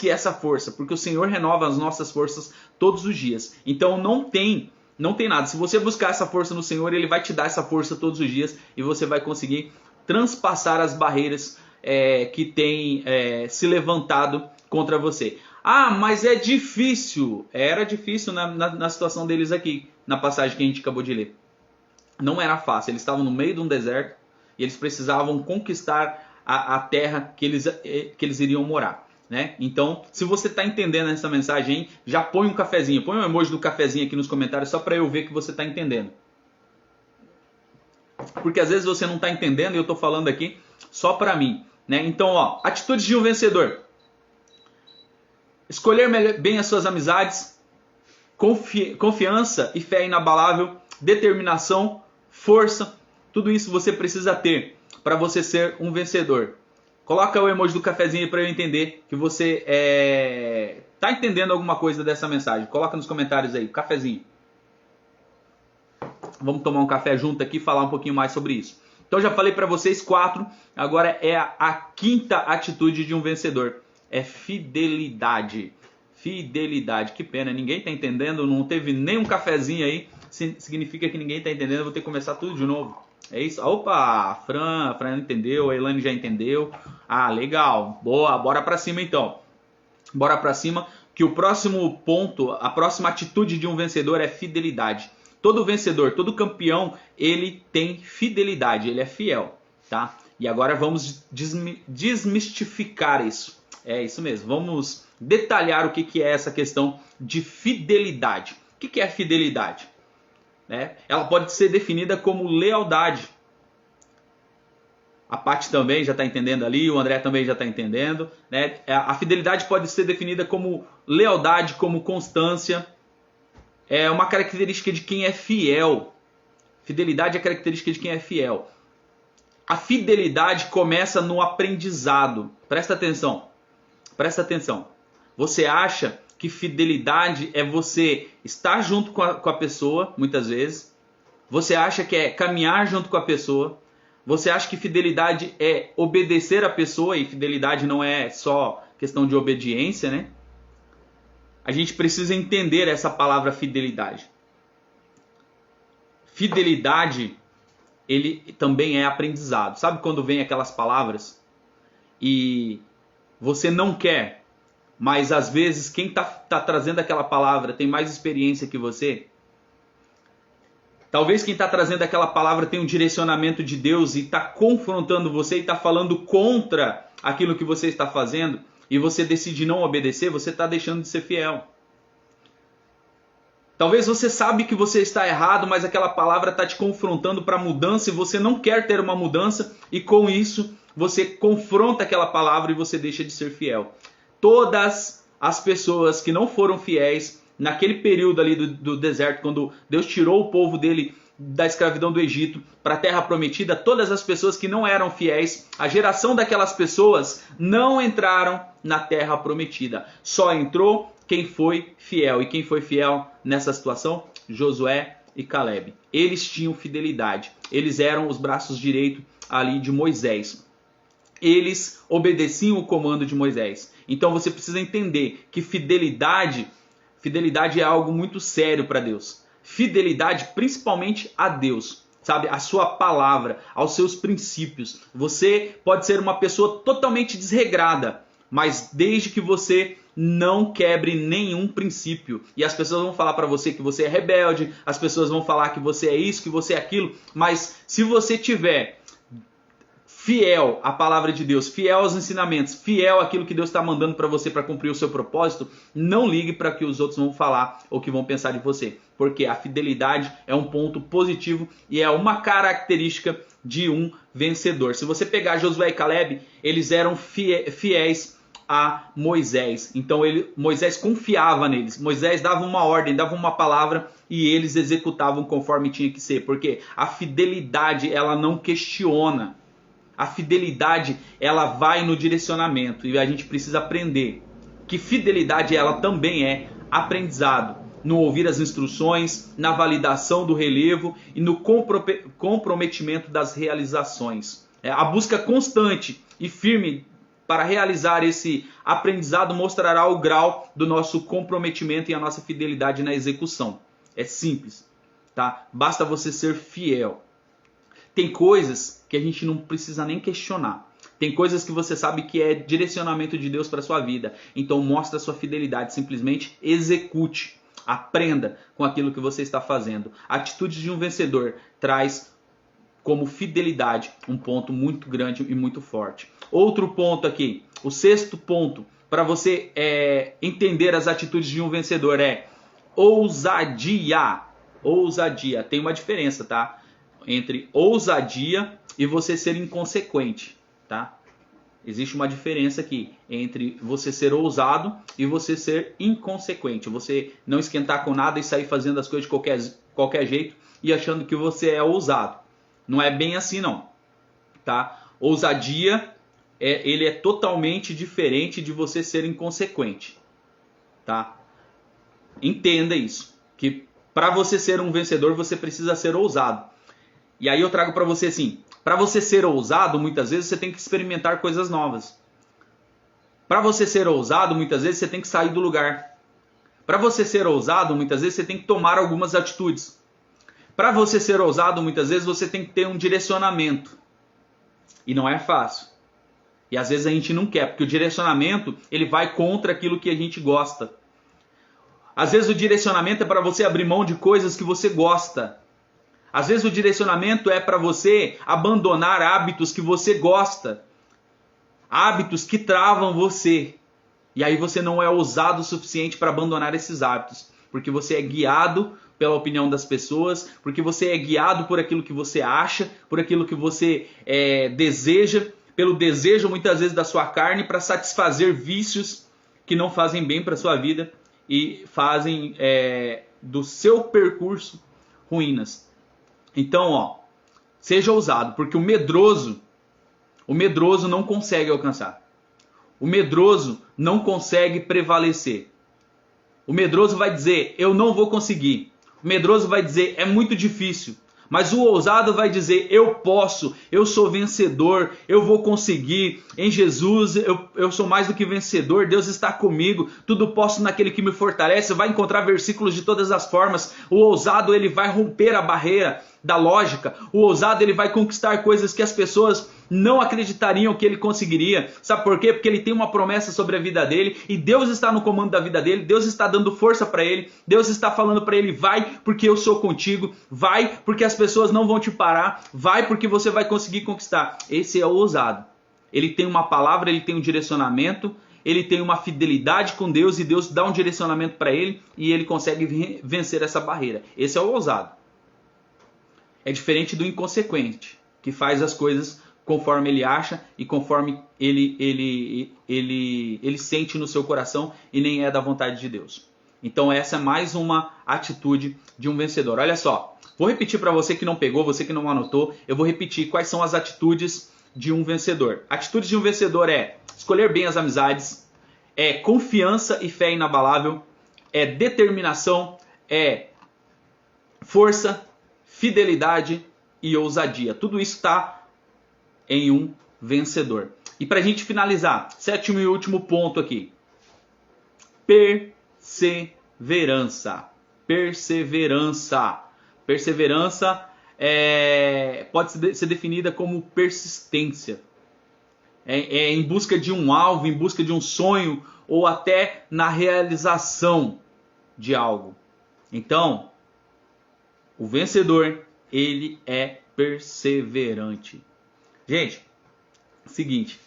S1: essa força, porque o Senhor renova as nossas forças todos os dias. Então não tem nada. Se você buscar essa força no Senhor, Ele vai te dar essa força todos os dias e você vai conseguir transpassar as barreiras que tem se levantado contra você. Ah, mas é difícil. Era difícil na situação deles aqui, na passagem que a gente acabou de ler. Não era fácil. Eles estavam no meio de um deserto e eles precisavam conquistar a terra que eles iriam morar. Né? Então, se você está entendendo essa mensagem, hein, já põe um cafezinho. Põe um emoji do cafezinho aqui nos comentários só para eu ver que você está entendendo. Porque às vezes você não está entendendo e eu estou falando aqui só para mim. Né? Então, atitude de um vencedor. Escolher bem as suas amizades, confiança e fé inabalável, determinação, força, tudo isso você precisa ter para você ser um vencedor. Coloca o emoji do cafezinho para eu entender que você está entendendo alguma coisa dessa mensagem. Coloca nos comentários aí, cafezinho. Vamos tomar um café junto aqui e falar um pouquinho mais sobre isso. Então já falei para vocês 4, agora é a 5ª atitude de um vencedor. É fidelidade. Fidelidade. Que pena, ninguém está entendendo, não teve nem um cafezinho aí. Significa que ninguém está entendendo, eu vou ter que começar tudo de novo. É isso? Opa, a Fran entendeu, a Elaine já entendeu. Ah, legal. Boa, bora para cima então. Bora para cima, que o próximo ponto, a próxima atitude de um vencedor é fidelidade. Todo vencedor, todo campeão, ele tem fidelidade, ele é fiel, tá? E agora vamos desmistificar isso. É isso mesmo, vamos detalhar o que é essa questão de fidelidade. O que é fidelidade? Ela pode ser definida como lealdade. A Paty também já está entendendo ali, o André também já está entendendo. Né? A fidelidade pode ser definida como lealdade, como constância. É uma característica de quem é fiel. Fidelidade é a característica de quem é fiel. A fidelidade começa no aprendizado. Presta atenção. Presta atenção. Você acha que fidelidade é você estar junto com a pessoa, muitas vezes. Você acha que é caminhar junto com a pessoa. Você acha que fidelidade é obedecer a pessoa, e fidelidade não é só questão de obediência, né? A gente precisa entender essa palavra fidelidade. Fidelidade, ele também é aprendizado. Sabe quando vem aquelas palavras e você não quer, mas às vezes quem tá trazendo aquela palavra tem mais experiência que você? Talvez quem está trazendo aquela palavra tenha um direcionamento de Deus e está confrontando você e está falando contra aquilo que você está fazendo, e você decide não obedecer, você está deixando de ser fiel. Talvez você sabe que você está errado, mas aquela palavra está te confrontando para mudança e você não quer ter uma mudança, e com isso você confronta aquela palavra e você deixa de ser fiel. Todas as pessoas que não foram fiéis naquele período ali do deserto, quando Deus tirou o povo dele da escravidão do Egito para a terra prometida, todas as pessoas que não eram fiéis, a geração daquelas pessoas não entraram na terra prometida. Só entrou quem foi fiel. E quem foi fiel nessa situação? Josué e Caleb. Eles tinham fidelidade. Eles eram os braços direitos ali de Moisés. Eles obedeciam o comando de Moisés. Então você precisa entender que fidelidade é algo muito sério para Deus. Fidelidade principalmente a Deus. sabe, à sua palavra, aos seus princípios. Você pode ser uma pessoa totalmente desregrada, mas desde que você não quebre nenhum princípio. E as pessoas vão falar para você que você é rebelde, as pessoas vão falar que você é isso, que você é aquilo, mas se você tiver fiel à palavra de Deus, fiel aos ensinamentos, fiel àquilo que Deus está mandando para você para cumprir o seu propósito, não ligue para o que os outros vão falar ou que vão pensar de você, porque a fidelidade é um ponto positivo e é uma característica de um vencedor. Se você pegar Josué e Caleb, eles eram fiéis a Moisés. Então Moisés confiava neles. Moisés dava uma ordem, dava uma palavra e eles executavam conforme tinha que ser, porque a fidelidade ela não questiona. A fidelidade, ela vai no direcionamento e a gente precisa aprender que fidelidade ela também é aprendizado, no ouvir as instruções, na validação do relevo e no comprometimento das realizações. A busca constante e firme para realizar esse aprendizado mostrará o grau do nosso comprometimento e a nossa fidelidade na execução. É simples, tá? Basta você ser fiel. Tem coisas que a gente não precisa nem questionar. Tem coisas que você sabe que é direcionamento de Deus para a sua vida. Então mostre a sua fidelidade, simplesmente execute. Aprenda com aquilo que você está fazendo. A atitude de um vencedor traz como fidelidade um ponto muito grande e muito forte. Outro ponto aqui, o sexto ponto, para você entender as atitudes de um vencedor é ousadia. Ousadia, tem uma diferença, tá? Entre ousadia e você ser inconsequente, tá? Existe uma diferença aqui entre você ser ousado e você ser inconsequente. Você não esquentar com nada e sair fazendo as coisas de qualquer jeito e achando que você é ousado. Não é bem assim não, tá? Ousadia, ele é totalmente diferente de você ser inconsequente, tá? Entenda isso, que para você ser um vencedor você precisa ser ousado. E aí eu trago para você assim, para você ser ousado, muitas vezes você tem que experimentar coisas novas. Para você ser ousado, muitas vezes você tem que sair do lugar. Para você ser ousado, muitas vezes você tem que tomar algumas atitudes. Para você ser ousado, muitas vezes você tem que ter um direcionamento. E não é fácil. E às vezes a gente não quer, porque o direcionamento ele vai contra aquilo que a gente gosta. Às vezes o direcionamento é para você abrir mão de coisas que você gosta. Às vezes o direcionamento é para você abandonar hábitos que você gosta. Hábitos que travam você. E aí você não é ousado o suficiente para abandonar esses hábitos. Porque você é guiado pela opinião das pessoas. Porque você é guiado por aquilo que você acha. Por aquilo que você deseja. Pelo desejo muitas vezes da sua carne para satisfazer vícios que não fazem bem para a sua vida. E fazem do seu percurso ruínas. Então, seja ousado, porque o medroso não consegue alcançar. O medroso não consegue prevalecer. O medroso vai dizer, eu não vou conseguir. O medroso vai dizer, é muito difícil. Mas o ousado vai dizer, eu posso, eu sou vencedor, eu vou conseguir. Em Jesus eu sou mais do que vencedor, Deus está comigo, tudo posso naquele que me fortalece. Vai encontrar versículos de todas as formas. O ousado ele vai romper a barreira da lógica. O ousado ele vai conquistar coisas que as pessoas não acreditariam que ele conseguiria. Sabe por quê? Porque ele tem uma promessa sobre a vida dele e Deus está no comando da vida dele. Deus está dando força para ele. Deus está falando para ele, vai porque eu sou contigo. Vai porque as pessoas não vão te parar. Vai porque você vai conseguir conquistar. Esse é o ousado. Ele tem uma palavra, ele tem um direcionamento, ele tem uma fidelidade com Deus e Deus dá um direcionamento para ele e ele consegue vencer essa barreira. Esse é o ousado. É diferente do inconsequente, que faz as coisas conforme ele acha e conforme ele sente no seu coração e nem é da vontade de Deus. Então essa é mais uma atitude de um vencedor. Olha só, vou repetir para você que não pegou, você que não anotou, eu vou repetir quais são as atitudes de um vencedor. A atitude de um vencedor é escolher bem as amizades, é confiança e fé inabalável, é determinação, é força, fidelidade e ousadia. Tudo isso está em um vencedor. E para a gente finalizar, sétimo e último ponto aqui. Perseverança. Perseverança. Perseverança pode ser definida como persistência. Em busca de um alvo, em busca de um sonho, ou até na realização de algo. Então, o vencedor, ele é perseverante. Gente, seguinte,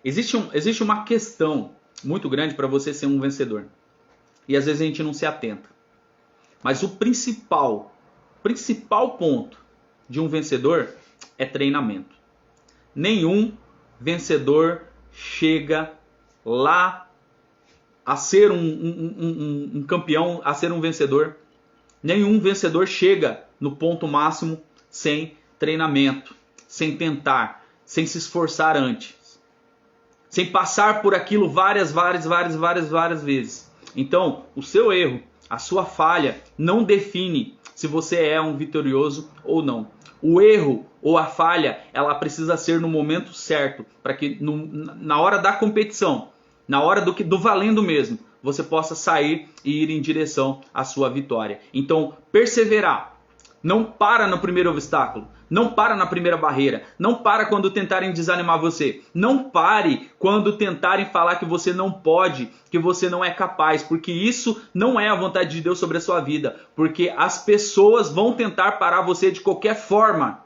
S1: existe uma questão muito grande para você ser um vencedor. E às vezes a gente não se atenta. Mas o principal ponto de um vencedor é treinamento. Nenhum vencedor chega lá a ser um campeão, a ser um vencedor. Nenhum vencedor chega no ponto máximo sem treinamento, sem tentar, sem se esforçar antes, sem passar por aquilo várias vezes. Então, o seu erro, a sua falha, não define se você é um vitorioso ou não. O erro ou a falha, ela precisa ser no momento certo, para que na hora da competição, na hora do valendo mesmo, você possa sair e ir em direção à sua vitória. Então, perseverar. Não para no primeiro obstáculo. Não para na primeira barreira. Não para quando tentarem desanimar você. Não pare quando tentarem falar que você não pode, que você não é capaz. Porque isso não é a vontade de Deus sobre a sua vida. Porque as pessoas vão tentar parar você de qualquer forma.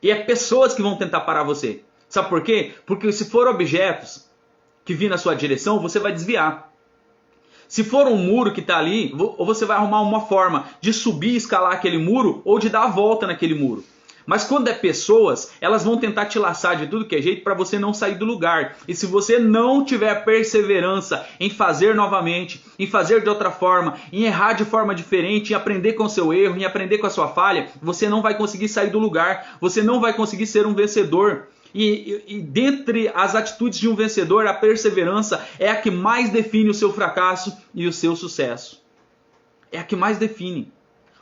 S1: E é pessoas que vão tentar parar você. Sabe por quê? Porque se for objetos que vir na sua direção, você vai desviar. Se for um muro que está ali, ou você vai arrumar uma forma de subir e escalar aquele muro, ou de dar a volta naquele muro. Mas quando é pessoas, elas vão tentar te laçar de tudo que é jeito para você não sair do lugar. E se você não tiver perseverança em fazer novamente, em fazer de outra forma, em errar de forma diferente, em aprender com o seu erro, em aprender com a sua falha, você não vai conseguir sair do lugar, você não vai conseguir ser um vencedor. E dentre as atitudes de um vencedor, a perseverança é a que mais define o seu fracasso e o seu sucesso. É a que mais define.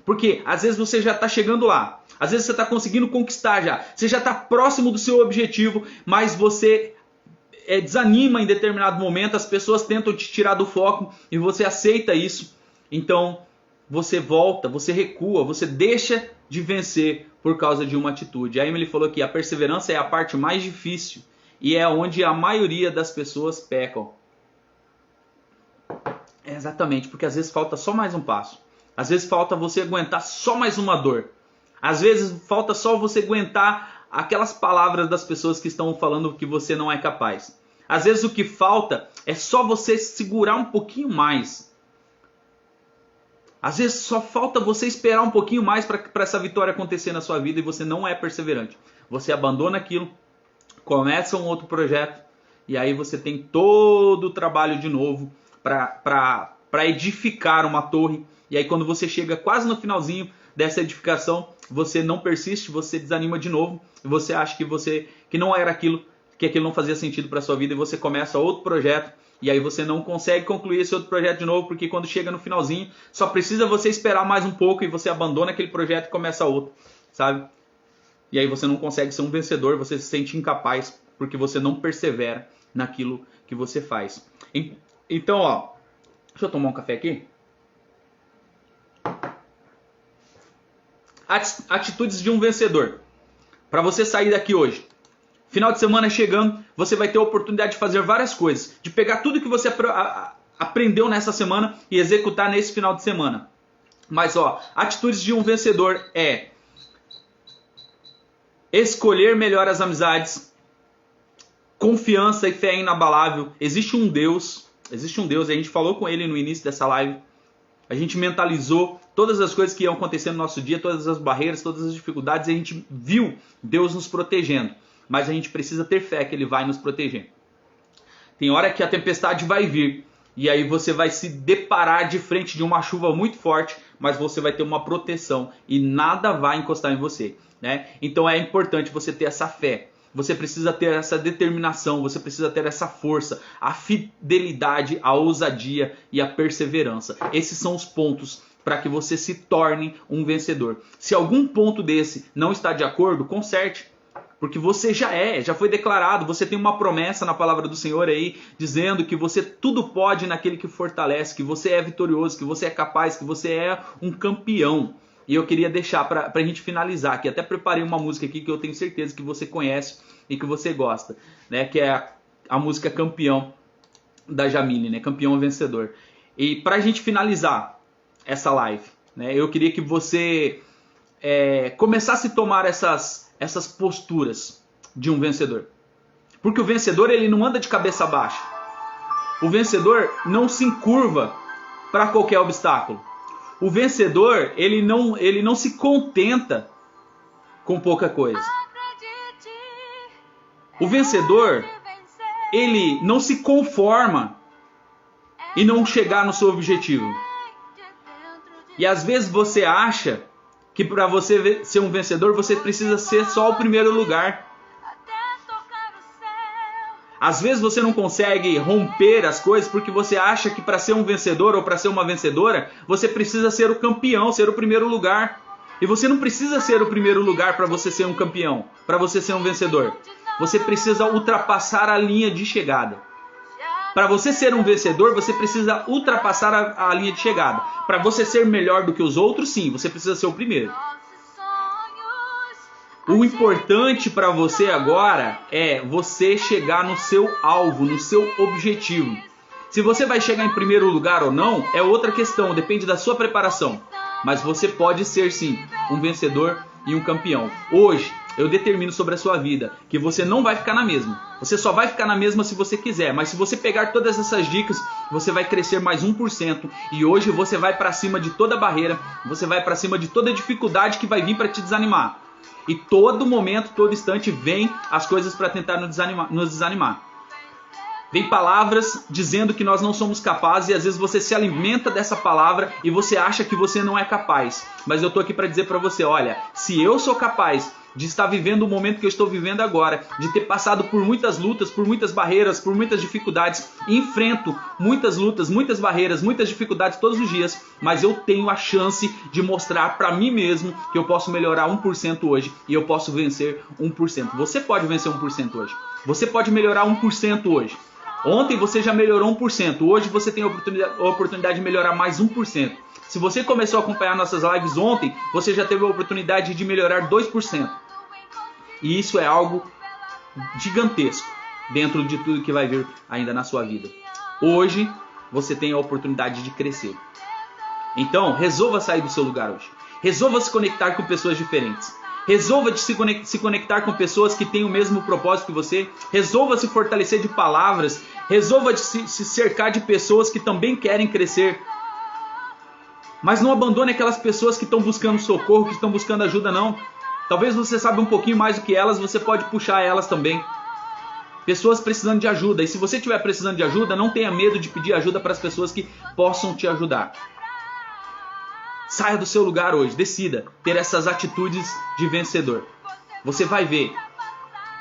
S1: Porque às vezes você já está chegando lá, às vezes você está conseguindo conquistar já, você já está próximo do seu objetivo, mas você desanima em determinado momento, as pessoas tentam te tirar do foco e você aceita isso. Então você volta, você recua, você deixa de vencer por causa de uma atitude. A Emily falou que a perseverança é a parte mais difícil e é onde a maioria das pessoas pecam. Exatamente, porque às vezes falta só mais um passo. Às vezes falta você aguentar só mais uma dor. Às vezes falta só você aguentar aquelas palavras das pessoas que estão falando que você não é capaz. Às vezes o que falta é só você segurar um pouquinho mais. Às vezes só falta você esperar um pouquinho mais para essa vitória acontecer na sua vida e você não é perseverante. Você abandona aquilo, começa um outro projeto e aí você tem todo o trabalho de novo para edificar uma torre. E aí quando você chega quase no finalzinho dessa edificação, você não persiste, você desanima de novo e você acha que não era aquilo, que aquilo não fazia sentido para a sua vida e você começa outro projeto. E aí você não consegue concluir esse outro projeto de novo, porque quando chega no finalzinho, só precisa você esperar mais um pouco e você abandona aquele projeto e começa outro, sabe? E aí você não consegue ser um vencedor, você se sente incapaz, porque você não persevera naquilo que você faz. Então, ó, deixa eu tomar um café aqui. Atitudes de um vencedor. Para você sair daqui hoje. Final de semana chegando, você vai ter a oportunidade de fazer várias coisas. De pegar tudo que você aprendeu nessa semana e executar nesse final de semana. Mas ó, atitudes de um vencedor é escolher melhor as amizades, confiança e fé inabalável. Existe um Deus, a gente falou com ele no início dessa live. A gente mentalizou todas as coisas que iam acontecer no nosso dia, todas as barreiras, todas as dificuldades, e a gente viu Deus nos protegendo. Mas a gente precisa ter fé que Ele vai nos proteger. Tem hora que a tempestade vai vir, e aí você vai se deparar de frente de uma chuva muito forte, mas você vai ter uma proteção, e nada vai encostar em você, né? Então é importante você ter essa fé. Você precisa ter essa determinação, você precisa ter essa força, a fidelidade, a ousadia e a perseverança. Esses são os pontos para que você se torne um vencedor. Se algum ponto desse não está de acordo, conserte. Porque você já foi declarado, você tem uma promessa na palavra do Senhor aí, dizendo que você tudo pode naquele que fortalece, que você é vitorioso, que você é capaz, que você é um campeão. E eu queria deixar para a gente finalizar aqui. Até preparei uma música aqui que eu tenho certeza que você conhece e que você gosta, né? Que é a música Campeão da Jamile, né? Campeão Vencedor. E para a gente finalizar essa live, né? Eu queria que você começasse a tomar essas posturas de um vencedor. Porque o vencedor, ele não anda de cabeça baixa. O vencedor não se encurva para qualquer obstáculo. O vencedor, ele não se contenta com pouca coisa. O vencedor, ele não se conforma e não chegar no seu objetivo. E às vezes você acha que para você ser um vencedor, você precisa ser só o primeiro lugar. Às vezes você não consegue romper as coisas porque você acha que para ser um vencedor ou para ser uma vencedora, você precisa ser o campeão, ser o primeiro lugar. E você não precisa ser o primeiro lugar para você ser um campeão, para você ser um vencedor. Você precisa ultrapassar a linha de chegada. Para você ser um vencedor, você precisa ultrapassar a linha de chegada. Para você ser melhor do que os outros, sim, você precisa ser o primeiro. O importante para você agora é você chegar no seu alvo, no seu objetivo. Se você vai chegar em primeiro lugar ou não, é outra questão, depende da sua preparação. Mas você pode ser sim um vencedor e um campeão. Hoje eu determino sobre a sua vida que você não vai ficar na mesma. Você só vai ficar na mesma se você quiser. Mas se você pegar todas essas dicas, você vai crescer mais 1%. E hoje você vai para cima de toda barreira, você vai para cima de toda dificuldade que vai vir para te desanimar. E todo momento, todo instante vem as coisas para tentar nos desanimar. Vem palavras dizendo que nós não somos capazes e às vezes você se alimenta dessa palavra e você acha que você não é capaz. Mas eu estou aqui para dizer para você, olha, se eu sou capaz de estar vivendo o momento que eu estou vivendo agora, de ter passado por muitas lutas, por muitas barreiras, por muitas dificuldades, enfrento muitas lutas, muitas barreiras, muitas dificuldades todos os dias, mas eu tenho a chance de mostrar para mim mesmo que eu posso melhorar 1% hoje e eu posso vencer 1%. Você pode vencer 1% hoje. Você pode melhorar 1% hoje. Ontem você já melhorou 1%, hoje você tem a oportunidade de melhorar mais 1%. Se você começou a acompanhar nossas lives ontem, você já teve a oportunidade de melhorar 2%. E isso é algo gigantesco dentro de tudo que vai vir ainda na sua vida. Hoje você tem a oportunidade de crescer. Então, resolva sair do seu lugar hoje. Resolva se conectar com pessoas diferentes. Resolva de se conectar com pessoas que têm o mesmo propósito que você. Resolva se fortalecer de palavras. Resolva de se cercar de pessoas que também querem crescer. Mas não abandone aquelas pessoas que estão buscando socorro, que estão buscando ajuda, não. Talvez você saiba um pouquinho mais do que elas, você pode puxar elas também. Pessoas precisando de ajuda. E se você estiver precisando de ajuda, não tenha medo de pedir ajuda para as pessoas que possam te ajudar. Saia do seu lugar hoje, decida ter essas atitudes de vencedor. Você vai ver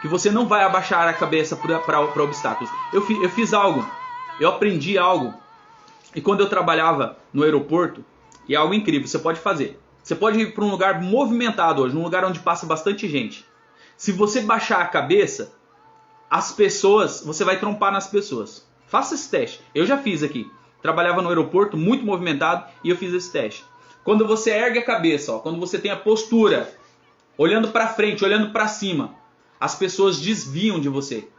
S1: que você não vai abaixar a cabeça para obstáculos. Eu fiz algo, eu aprendi algo. E quando eu trabalhava no aeroporto, e é algo incrível, você pode fazer. Você pode ir para um lugar movimentado hoje, um lugar onde passa bastante gente. Se você baixar a cabeça, as pessoas, você vai trompar nas pessoas. Faça esse teste. Eu já fiz aqui. Trabalhava no aeroporto, muito movimentado, e eu fiz esse teste. Quando você ergue a cabeça, quando você tem a postura, olhando para frente, olhando para cima, as pessoas desviam de você.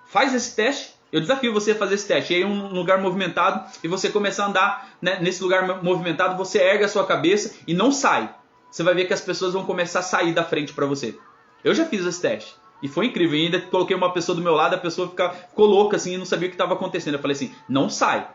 S1: Faz esse teste. Eu desafio você a fazer esse teste. E aí um lugar movimentado e você começar a andar, né, nesse lugar movimentado, você ergue a sua cabeça e não sai. Você vai ver que as pessoas vão começar a sair da frente para você. Eu já fiz esse teste. E foi incrível. E ainda coloquei uma pessoa do meu lado, a pessoa ficou louca assim e não sabia o que estava acontecendo. Eu falei assim, não sai.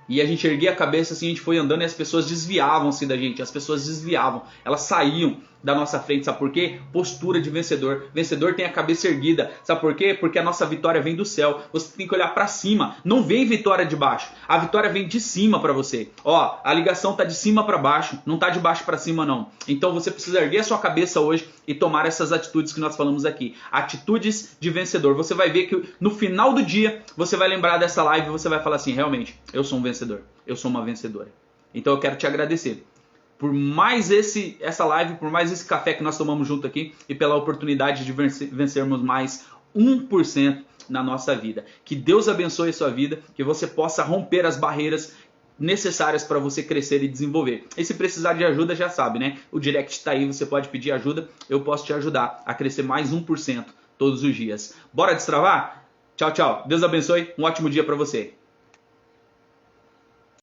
S1: E a gente erguia a cabeça assim, a gente foi andando e as pessoas desviavam-se da gente. As pessoas desviavam. Elas saíam da nossa frente. Sabe por quê? Postura de vencedor. Vencedor tem a cabeça erguida. Sabe por quê? Porque a nossa vitória vem do céu. Você tem que olhar para cima. Não vem vitória de baixo. A vitória vem de cima para você. Ó, a ligação tá de cima para baixo. Não tá de baixo para cima não. Então você precisa erguer a sua cabeça hoje e tomar essas atitudes que nós falamos aqui. Atitudes de vencedor. Você vai ver que no final do dia você vai lembrar dessa live e você vai falar assim, realmente, eu sou um vencedor. Eu sou uma vencedora. Então eu quero te agradecer por mais essa live, por mais esse café que nós tomamos junto aqui e pela oportunidade de vencermos mais 1% na nossa vida. Que Deus abençoe a sua vida, que você possa romper as barreiras necessárias para você crescer e desenvolver. E se precisar de ajuda, já sabe, né? O direct está aí, você pode pedir ajuda, eu posso te ajudar a crescer mais 1% todos os dias. Bora destravar? Tchau, tchau. Deus abençoe, um ótimo dia para você.